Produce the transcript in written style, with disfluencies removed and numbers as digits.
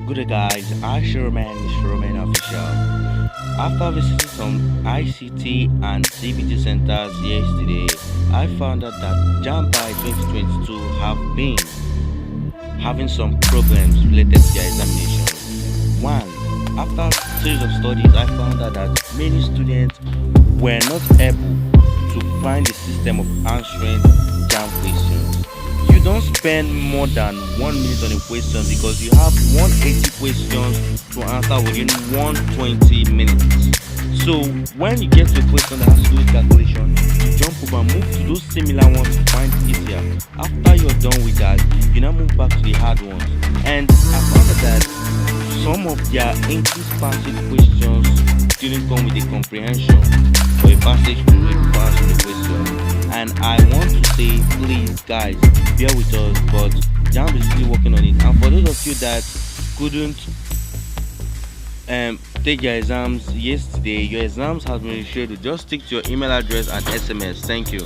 Good day guys, I Showman is Showman official. After visiting some ICT and CBT centers yesterday, I found out that Jambites 2022 have been having some problems related to their examination. One, after a series of studies, I found out that many students were not able to find the system of answering JAMB questions. You don't spend more than 1 minute on a question because you have 180 questions to answer within 120 minutes. So when you get to a question that has to do with calculation, you jump over and move to those similar ones to find it easier. After you're done with that, you now move back to the hard ones. And I found out that some of their English passage questions didn't come with a comprehension or a passage to answer the question. And I want to say, please guys, bear with us, but JAMB is still working on it. And for those of you that couldn't take your exams yesterday, your exams have been rescheduled. Just stick to your email address and SMS. Thank you.